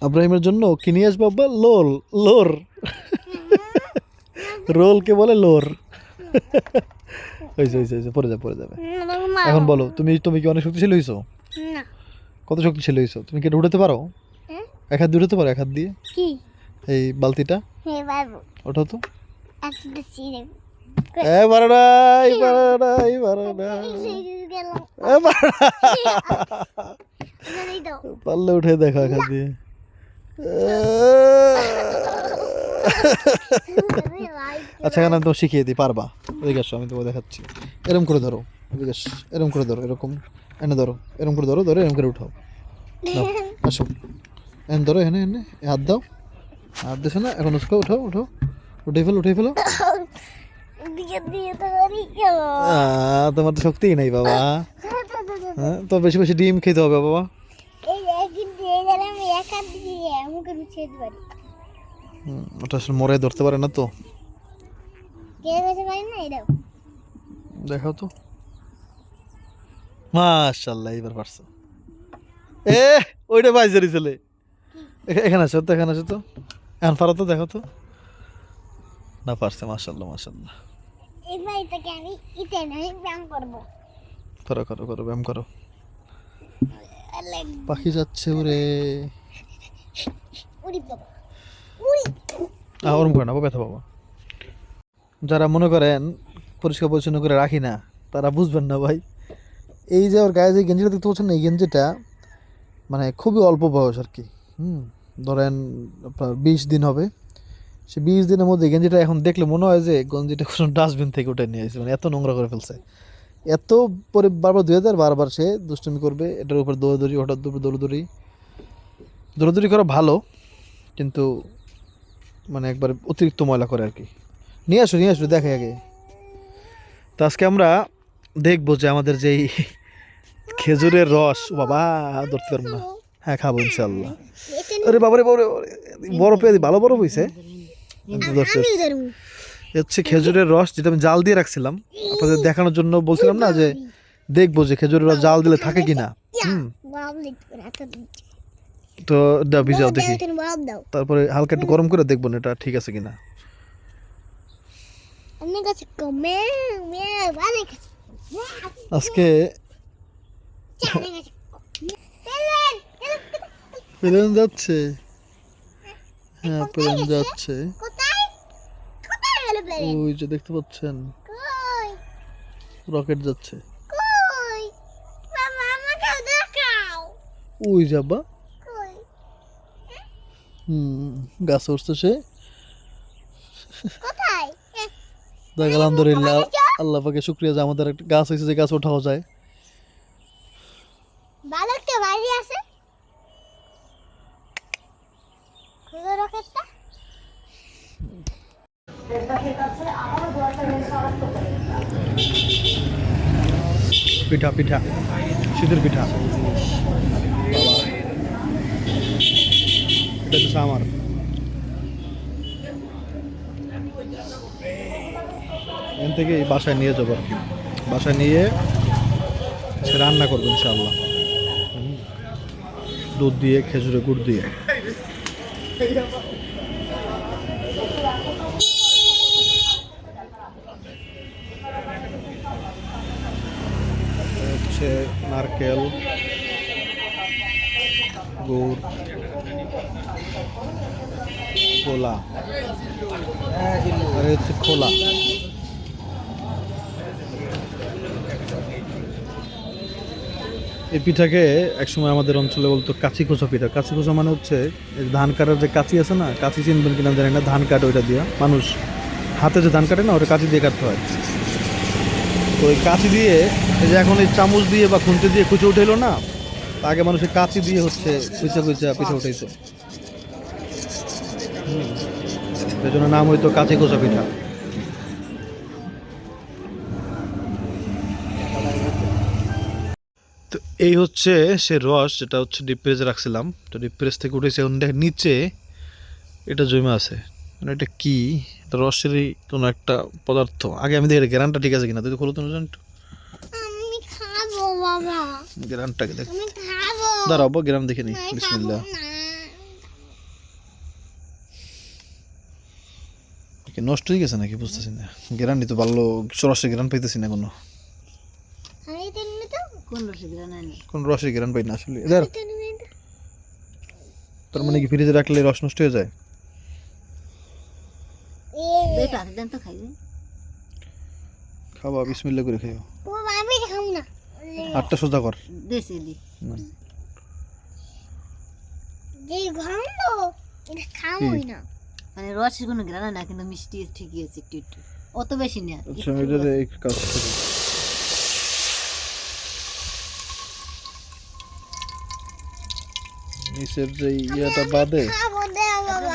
আব্রাহিমের জন্য কি নিয়ে আসবো আব্বা? লোল, লোর। রোলকে বলে লোর। হয়েছে হয়েছে হয়েছে, পড়ে যাবে পড়ে যাবে। এখন বলো, তুমি তুমি কি অনেক শক্তিশালী হয়েছো? না। কত শক্তিশালী হয়েছো? তুমি কি এটা উঠাতে পারো? এক হাত দিয়ে উঠাতে পারো? এক হাত দিয়ে কি? এই বালতিটা হ্যাঁ বাবু। ওঠাও তো। একটা ছিঁড়ে এ পারো না, এই পারো না, এই পারো না, গেলাম। এ পারো না। এই দাও। পারলে উঠে দেখো এক হাত দিয়ে। আচ্ছা, এখানে আমি তোমাকে শিখিয়ে দিই, পারবা। এদিকে আসো, আমি তোমাকে দেখাচ্ছি। এরকম করে ধরো, এদিকে আসো, এরকম করে ধরো, এরকম এনে ধরো, এরকম করে ধরো, ধরে এরকম করে উঠাও। নাও, আসো, এনে ধরো, এনে এনে হাত দাও, হাত দিছো না? এখন উঠো, উঠাও, উঠাও, উঠে ফেলো, উঠে ফেলো। দিকে দিয়ে তো পারি। তোমার তো শক্তিই নাই বাবা। হ্যাঁ, তো বেশি বেশি ডিম খেতে হবে বাবা। এই একদিন দিয়ে গেলে আমি এক হাত দিয়ে মুখে মুছে দিতে পারি। ওটা আসলে মরে ধরতে পারে না তো। কে গেছে পারি না, এই দাও। দেখাও তো। মাশাআল্লাহ, এবার পারছো। এ ওইটা বাইজারি ছেলে। এখানে আসো তো, এখানে আসো তো। এখন পারো তো, দেখো তো। না, পারছে। মাশাআল্লাহ মাশাআল্লাহ। এবার এটাকে আমি ইতে নাই ব্যায়াম করবো। করো করো করো, ব্যায়াম করো। আলে পাখি যাচ্ছে উড়ে। উড়ি বাবা, উড়ি। ওরম করে না, ব্যথা পাবো। যারা মনে করেন পরিষ্কার পরিচ্ছন্ন করে রাখি না, তারা বুঝবেন না ভাই। এই যে ওর গায়ে যে গেঞ্জিটা দেখতে পাচ্ছেন না, এই গেঞ্জিটা মানে খুবই অল্প বয়স আর কি। ধরেন আপনার 20 দিন হবে। সে 20 দিনের মধ্যে গেঞ্জিটা এখন দেখলে মনে হয় যে গেঞ্জিটা কোনো ডাস্টবিন থেকে উঠে নিয়ে আসছে, মানে এত নোংরা করে ফেলছে। এত পরে বারবার ধুয়ে দেয়, বারবার সে দুষ্টুমি করবে, এটার উপর দৌড়াদৌড়ি, হঠাৎ দুপুর দৌড়াদৌড়ি। দৌড়াদৌড়ি করা ভালো, কিন্তু মানে একবার অতিরিক্ত ময়লা করে আর কি। নিয়ে আসো, নিয়ে আসো, দেখে আগে। তো আজকে আমরা দেখবো যে আমাদের যেই খেজুরের রস, ও বাবা ধরতে পারবো না। হ্যাঁ, খাবো ইনশাল্লাহ। আরে বাবারে বাবারে, বরফে ভালো বরফ হয়েছে। ধরছি, আমি ধরছি। ধরবো। এ হচ্ছে খেজুরের রস, যেটা আমি জাল দিয়ে রাখছিলাম আপনাদের দেখানোর জন্য। বলছিলাম না যে দেখবো যে খেজুরের রস জাল দিলে থাকে কিনা। বাবা লিখতে রাখো। তো দাও, ভিজাও দেখি। তুমি বাবা দাও। তারপরে হালকা একটু গরম করে দেখবো না এটা ঠিক আছে কিনা। অনেক আছে কমে মে অনেক আছে। আজকে অনেক আছে। পেলেন প্লেন যাচ্ছে। হ্যাঁ, প্লেন যাচ্ছে। কোথায় কোথায় গেল প্লেন? ওই যে দেখতে পাচ্ছেন, কই রকেট যাচ্ছে। কই মামা আমাকে দেখাও। ওই যাবা। কই গাছ উঠছে সে। কোথায়? দেখ, আলহামদুলিল্লাহ, আল্লাহ পাকে শুক্রিয়া যে আমাদের একটা গাছ হয়েছে, যে গাছ ওঠাও যায়। বালকটা বাইরে আছে। খুলে রকেটটা। পিঠা পিঠা, শীতের পিঠা। বাবা, এটা হচ্ছে আমার। এখান থেকে এই বাসায় নিয়ে যাবো আর কি। বাসায় নিয়ে সে রান্না করবো ইনশাআল্লাহ, দুধ দিয়ে, খেজুরের গুড় দিয়ে। হচ্ছে নারকেল, গুড়, খোলা, আর হচ্ছে খোলা। এই পিঠাকে একসময় আমাদের অঞ্চলে বলতো কাঁচি খোসা পিঠা। কাঁচি খোসা মানে হচ্ছে এই ধান কাটার যে কাঁচি আছে না, কাঁচি চিনবেন কিনা জানি না, ধান কাটে ওইটা দিয়া মানুষ হাতে যে ধান কাটে না, ওটা কাঁচি দিয়ে কাটতে হয়। তো ওই কাঁচি দিয়ে, এই যে এখন এই চামচ দিয়ে বা খুন্তি দিয়ে কুচে উঠাইলো না, আগে মানুষের কাঁচি দিয়ে হচ্ছে কুচা কুচা পিঠা উঠাইতো। এই জন্য নাম হইতো কাঁচি খোসা পিঠা। তো এই হচ্ছে সে রস, যেটা হচ্ছে ডিপ ফ্রিজে রাখছিলাম। তো ডিপ ফ্রিজ থেকে উঠেছে, এখন দেখ নিচে এটা জমে আছে। মানে এটা কি, এটা রসেরই কোনো একটা পদার্থ। আগে আমি দেখি গ্রানটা ঠিক আছে কিনা, তুই খোলো তো জান একটু। আমি খাবো বাবা। গ্রানটাকে দেখ, আমি খাবো। দাঁড়াবো গ্রাম দেখে নি। আমি খাবো বিসমিল্লাহ। না। কি নষ্ট হয়ে গেছে নাকি বুঝতেছি না, গ্যারান্টি তো ভালো রসের গ্যারান্টি পাইতেছি না কোনো, আমি তো নিয়ে তো কোন রসে গ্রান আনি কোন রসের গ্যারান্টি পাই না আসলে এদের। তো নিয়ে তো তার মানে কি ফ্রিজে রাখলে রস নষ্ট হয়ে যায়? দুই পাঁচ দিন তো খাইবে খাওয়া বিসমিল্লাহ করে খাইও। ও আমি খাম না হাতটা সোজা কর। দেশে দি যে ঘাম তো এটা খামই না। মানে রসের কোনো গ্রান না, কিন্তু মিষ্টি ঠিকই আছে একটু একটু, অত বেশি না। আচ্ছা এটা এক কাজ করি, নিচের যে ইয়েটা বাদে খাবো দে বাবা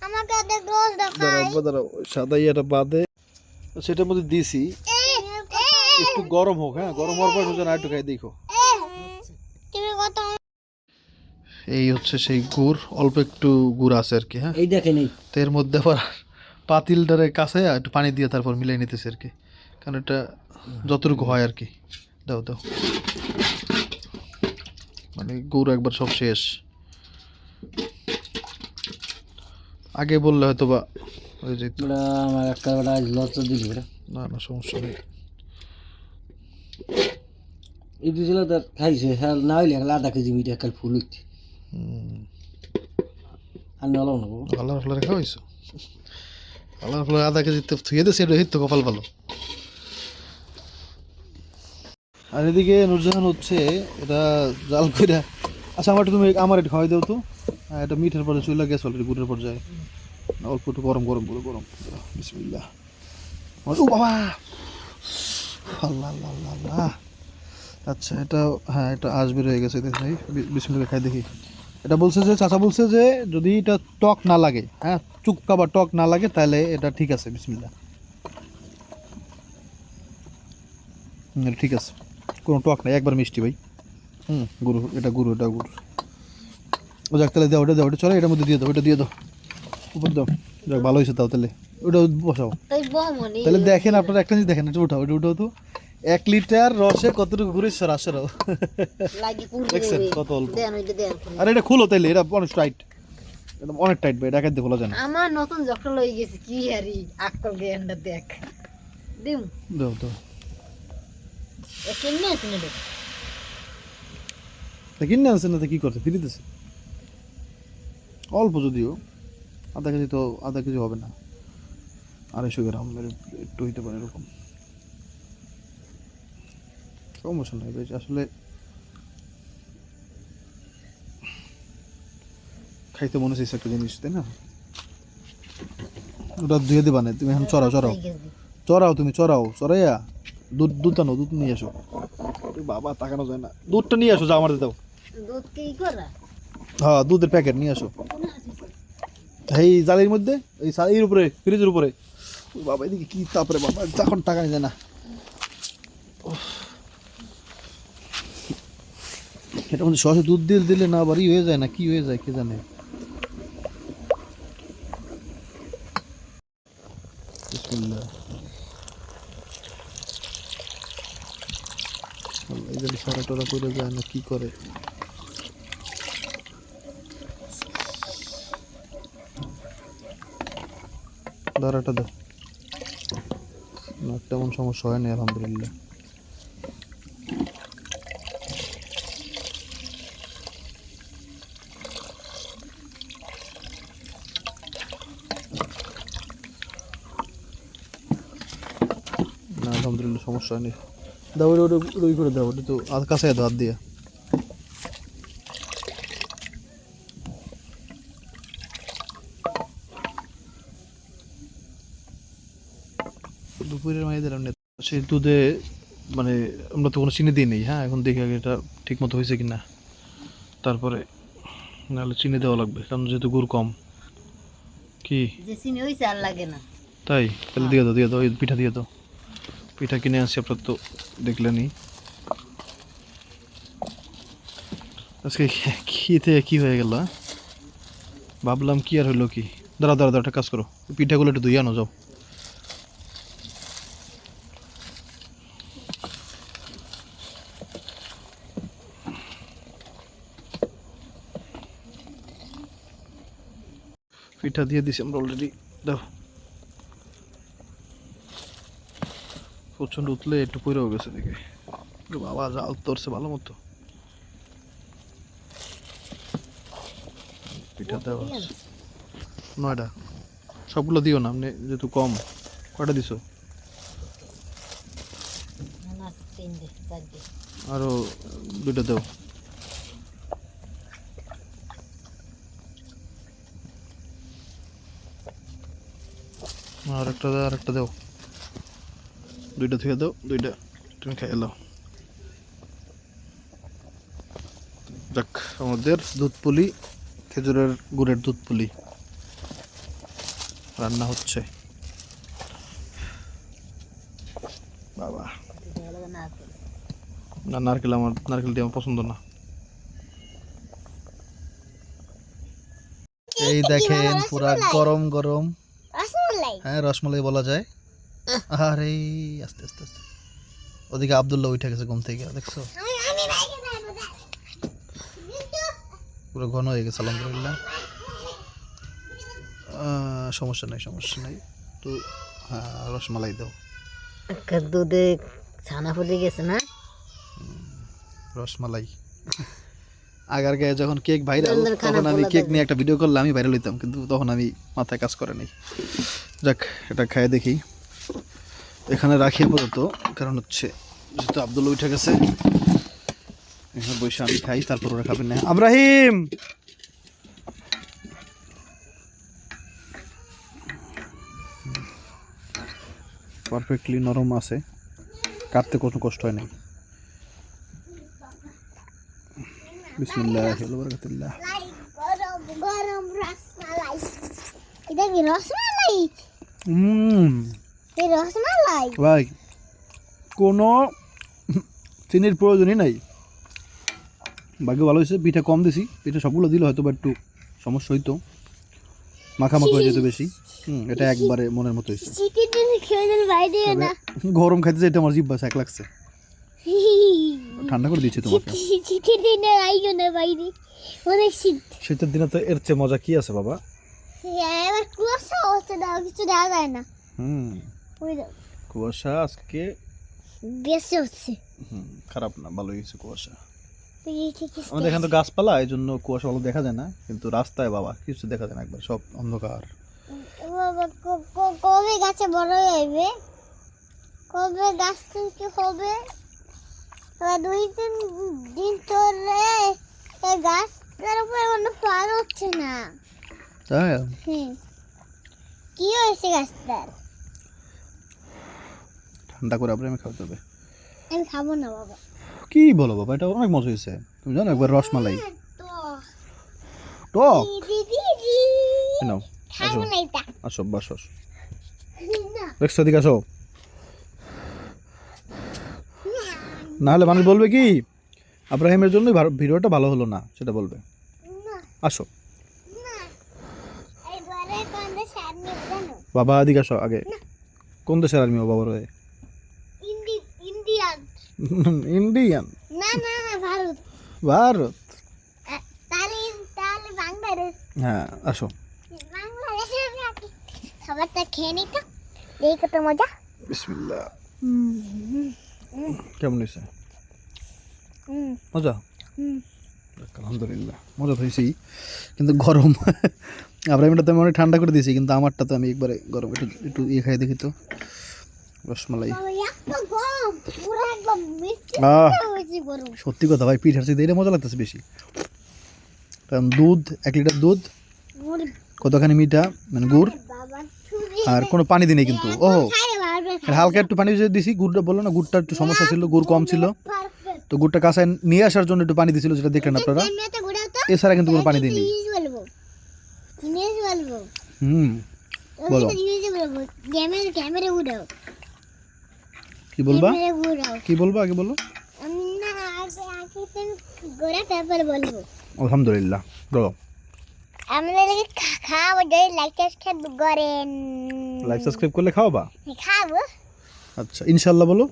আমাকে দেখ রোজ দেখাই দাঁড়াও সাদা ইয়েটা বাদে সেটার মধ্যে দিছি, একটু গরম হোক, হ্যাঁ গরম হওয়ার পর যেন একটু খাই দেখো। তুমি কত এই হচ্ছে সেই গুড়, অল্প একটু গুড় আছে আর কি, হ্যাঁ এই দেখেন এই তো এর মধ্যে আবার পাতিলটারে কাছে একটু পানি দিয়ে তারপর মিলাই নিতেছে আর কি, কারণ এটা যতটুকু হয় আর কি। দাও দাও, মানে গুড় একবার সব শেষ, আগে বললে হয়তো বা হয়ে যেত। বড় আমার একটা বড় আজ লজ্জা দিল বড়। না না সমস্যা নেই। এই দিছিল তার খাইছে হ্যাঁ না হইলে একটা আধা কেজি মিঠা কাল ফুল হইতে আর নলাও না বাবু। আল্লাহর ফলে রেখা হয়েছো, আল্লাহর ফলে আধা কেজি তো থুয়ে দিয়েছে, এটা তো কপাল ভালো। আর এদিকে নুরজাহান হচ্ছে এটা জাল কইরা, আচ্ছা আমার একটু তুমি আমার একটু খাওয়াই দাও তো। হ্যাঁ এটা মিঠের পরে চুলা গেছে অলরেডি, গুড়ের পর যায় অল্প একটু গরম গরম করে গরম, বিসমিল্লাহ। ও বাবা, আল্লাহ আল্লাহ আল্লাহ আল্লাহ। আচ্ছা এটা হ্যাঁ এটা আঁশ বের হয়ে গেছে, দেখি বিসমিল্লাহ খাই দেখি। এটা বলছে যে চাচা বলছে যে যদি এটা টক না লাগে, হ্যাঁ চুক্কা বা টক না লাগে তাহলে এটা ঠিক আছে, বিসমিল্লাহ। এটা ঠিক আছে, কোনো টক নাই, একবার মিষ্টি ভাই। গুরু এটা গুরু, এটা গুরু। ও যাক তাহলে দাও, ওটা দাও, ওটা চলো এটার মধ্যে দিয়ে দাও, ওটা দিয়ে দাও, উপর দাও। যাক ভালো হয়েছে, তাও তাহলে ওটা বসাও। তাই বমনি তাহলে দেখেন আপনারা একটা জিনিস দেখেন, এটা উঠাও, এটা উঠাও তো। 1 লিটার রসে কতটুকু গুড় সরাসরাও লাগি পুরো দেখছেন কত অল্প। দেন ওইটা দেন। আর এটা খুলো তাইলে, এটা অনেক টাইট, এটা অনেক টাইট ভাই, এটা একাই দিয়ে খোলা যায় না। আমার নতুন জকটা লই গেছে কি আরি আকল গেন্ডা দেখ দিম দাও দাও, এ কেমনে আছে না দেখ তা কিনে আনছেন না তো কি করতে, ফিরে দিতেছে অল্প, যদিও আধা কেজি তো, আধা কেজি হবে না, 250 গ্রাম একটু হইতে পারে এরকম, সমস্যা নাই ভাই। আসলে খাইতে মনে হচ্ছে একটা জিনিস, তাই না? ওটা ধুয়ে দিবা না তুমি, এখন চড়াও চড়াও চড়াও, তুমি চড়াও, চড়াইয়া দুধ আনো, দুধ নিয়ে আসো। বাবা তাকানো যায় না, দুধটা নিয়ে আসো, যা আমার দাও। দুধ কি করা হ্যাঁ দুধের প্যাকেট নিয়ে আসো, এই জালির মধ্যে, এই এর উপরে, ফ্রিজের উপরে। বাবা এদিকে কি তারপরে বাবা তখন টাকা নিয়ে যায় না। এটা মধ্যে সহজে দুধ দিয়ে দিলে না বাড়ি হয়ে যায় না, কি হয়ে যায় কে জানে। বিসমিল্লাহ। আল্লাহ, এই যদি সারা টরা করে যায় না কি করে। দাঁড়াটা দাও না, তেমন সমস্যা হয়নি আলহামদুলিল্লাহ। না আলহামদুলিল্লাহ সমস্যা হয়নি। দাও ওটা ওটা ওই করে দাও, ওটা তো কাছে দাও হাত দিয়ে। দুপুরের মাঝে দিলাম না সেই দুধে, মানে আমরা তো কোনো চিনি দিই নেই। হ্যাঁ এখন দেখি আগে এটা ঠিক মতো হয়েছে কি না, তারপরে নাহলে চিনি দেওয়া লাগবে, কারণ যেহেতু গুড় কম। কি যে চিনি হইছে আর লাগে না। তাই তাহলে দিয়ে দাও, দিয়ে দাও, ওই পিঠা দিয়ে দাও। পিঠা কিনে আসছি, আপনার তো দেখলেনই। আজকে খেতে কি হয়ে গেল, ভাবলাম কি আর হইলো কি। দাঁড়াও দাঁড়াও দাঁড়াও, একটা কাজ করো, পিঠাগুলো একটু ধুয়ে আনো যাও। পিঠা দিয়ে দিছি আমরা অলরেডি। দাও, প্রচণ্ড উতলে একটু পইরেও গেছে দিকে। বাবা জাল ধরছে ভালো মতো। পিঠা দেওয়া 9টা। সবগুলো দিও না, আপনি যেহেতু কম। কয়টা দিছো? না 3 দে 4 দে। আরো 2টা দাও। আরেকটা দাও, আরেকটা দাও। 2টা থেকে দাও, 2টা তুমি খেয়ে নাও। যাক, আমাদের দুধ পুলি, খেজুরের গুড়ের দুধ পুলি রান্না হচ্ছে। বাবা, না নারকেল, আমার নারকেলটি আমার পছন্দ না। এই দেখেন পুরা গরম গরম। রসমালাই। হ্যাঁ, রসমালাই বলা যায়। আরে আস্তে আস্তে আস্তে। ওদিকে আব্দুল্লাহ উঠে গেছে ঘুম থেকে, দেখছো? আমি বাইকে যাবো না। পুরো ঘন হয়ে গেছে আলহামদুলিল্লাহ। সমস্যা নাই, সমস্যা নাই। তো হ্যাঁ, রসমালাই দাও। দুধে ছানা ফুটে গেছে না? রসমালাই। আগার গায়ে যখন কেক ভাইরাল, সুন্দর খানা তখন আমি পোলা কেক দেবে। নিয়ে একটা ভিডিও করলে আমি ভাইরাল হইতাম, কিন্তু তখন আমি মাথায় কাজ করে নাই। যাক, এটা খাই দেখি। এখানে রাখি আপাতত, কারণ হচ্ছে যেহেতু আব্দুল্লাহ উঠে গেছে, এখানে বসে আমি খাই, তারপর ওরা খাবেন না। আব্রাহিম, পারফেক্টলি নরম আছে, কাটতে কোনো কষ্ট হয় নাই। বিসমিল্লাহির বারাকাতুল্লাহ। গরম গরম রসমালাই। এটা কি রসমালাই? এই রসমালাই। ভাই, কোনো চিনির প্রয়োজনই নাই। ভাগ্য ভালো হয়েছে, পিঠা কম দিছি। পিঠা সবগুলো দিলে হয়তো বা একটু সমস্যা হইতো, মাখামাখি হয়ে যেত বেশি। এটা একবারে মনের মতো হয়েছে। চিকেন দিয়ে খেয়ে দিলে বাইরে না। গরম খাইতে যেতে আমার জিব্বা এক লাগছে। ঠান্ডা করে দিচ্ছি তোমাকে। চিকেন দিয়ে আইও না বাইরে, অনেক শীত। শীতের দিনে তো এর চেয়ে মজা কি আছে বাবা? এবার কুয়াশা হচ্ছে না, কিছু দেওয়া যায় না। ওই দাও, কুয়াশা আজকে বেশি হচ্ছে। খারাপ না, ভালোই হয়েছে কুয়াশা। এই ঠিক আছে। আমাদের এখানে তো গাছপালা, এই জন্য কুয়াশা ভালো দেখা যায় না, কিন্তু রাস্তায় বাবা কিছু দেখা যায় না, একবার সব অন্ধকার। বাবা, কবে গাছে বড় হইবে? কবে গাছ থেকে হবে? 2-3 দিন ধরে এই গাছটার উপরে কোনো ফল হচ্ছে না। তাই কি হয়েছে গাছটার? ঠান্ডা করে আবার আমি খাওয়াতে হবে। আমি খাবো না বাবা। কি বলো বাবা, এটা অনেক মজা হয়েছে। তুমি জানো একবার রসমালাই তো টক দিদি নাও। খাবো না এটা। আসো বাস, না, দেখছো, এদিকে আসো। না হলে মানুষ বলবে কি আব্রাহিমের জন্য ভিডিওটা ভালো হলো না, সেটা বলবে। না, আসো না। এই ঘরে কোন সার নিয়ে জানো? বাবা, এদিকে আসো আগে। কোন দেশের আর্মি ও বাবার হয়ে? ইন্ডিয়ান। ইন্ডিয়ান। না না না, ভারত। ভারত। তাহলে তাহলে বাংলাদেশ। হ্যাঁ, আসো। বাংলাদেশের খাবারটা খেয়ে নি তো, এই কত মজা। বিসমিল্লাহ। কেমন হয়েছে? মজা? আলহামদুলিল্লাহ, মজা তো হয়েছেই, কিন্তু গরম। আব্রাহিমটা তো আমি অনেক ঠান্ডা করে দিয়েছি, কিন্তু আমারটা তো আমি একবারে গরম। একটু একটু ইয়ে খাই দেখি তো, রসমালাই। সত্যি কথা ভাই, পিঠার চেয়ে এটা মজা লাগতেছে বেশি, কারণ দুধ 1 লিটার দুধ, কতখানি মিঠা মানে গুড়, আর কোনো পানি দিই কিন্তু। হালকা একটু পানি দিয়েছি। গুড়টা বললো না, গুড়টা একটু সমস্যা ছিল, গুড় কম ছিল, তো গুড়টা কাঁচায় নিয়ে আসার জন্য একটু পানি দিয়েছিল, যেটা দেখলেন আপনারা। এছাড়া কিন্তু কোনো পানি দিইনি। বলো কি বলবা, কি বলবো আগে বলো। আলহামদুলিল্লাহ, বলো। আপনাদের খাওয়াবো, যদি লাইক সাবস্ক্রাইব করেন। লাইক সাবস্ক্রাইব করলে খাওয়াবা? খাবো আচ্ছা, ইনশাল্লাহ বলো।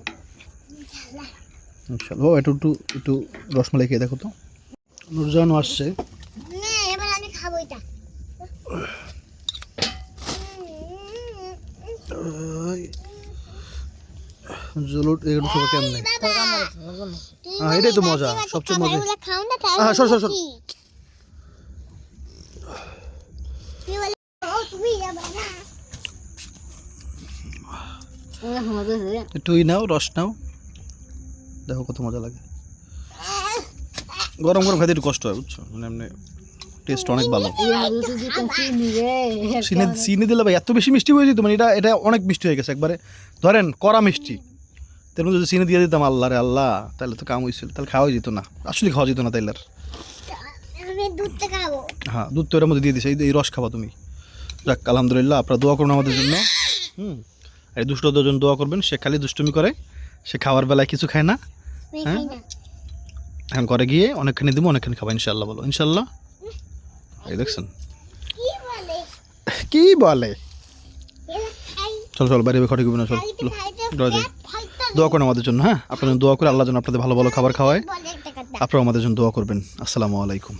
ইনশাল্লাহ। ও একটু একটু একটু রসমালাই খেয়ে দেখো তো। নুরজানও আসছে। না, এবার আমি খাবো এটা। জলুট এগুলো সব কেমনে তোর কামড় বুঝো না হ্যাঁ এটাই তো মজা সবচেয়ে মজা খাবারগুলো খাও না হ্যাঁ, সর, সর, সর। তুই বলে ও তুমি যাবে না মজা হয়েছে একটু নাও রস নাও দেখো কত মজা লাগে গরম গরম খাইতে একটু কষ্ট হয় বুঝছো মানে এমনি টেস্ট অনেক ভালো চিনি দিলে ভাই এত বেশি মিষ্টি হয়ে যেত মানে এটা এটা অনেক মিষ্টি হয়ে গেছে একবারে ধরেন কড়া মিষ্টি তার মধ্যে যদি চিনি দিয়ে দিতাম আল্লাহ রে আল্লাহ তাহলে তো কাম হয়েছিল তাহলে খাওয়া যেত না আসলে খাওয়া যেত না তাইলে আর। আমি দুধটা খাবো হ্যাঁ দুধ তো এর মধ্যে দিয়ে দিছে এই রস খাবা তুমি যাক আলহামদুলিল্লাহ আপনারা দোয়া করুন আমাদের জন্য এই দুষ্টদের জন্য দোয়া করবেন সে খালি দুষ্টুমি করে সে খাওয়ার বেলায় কিছু খায় না আমি হ্যাঁ? খাই না এখন ঘরে গিয়ে অনেকখানি দিব অনেকখানি খাবা ইনশাল্লাহ বলো ইনশাল্লাহ এই দেখছেন কি বলে কি বলে এরা খাই চল চল বাইরে ঘরে গিয়ে চল খাইতে খাইতে দোয়া যাই ফাইটা দোয়া করেন আমাদের জন্য হ্যাঁ আপনাদের দোয়া করে আল্লাহ যেন আপনাদের ভালো ভালো খাবার খাওয়ায় বলে একটা কথা আপনারা আমাদের জন্য দোয়া করবেন আসসালামু আলাইকুম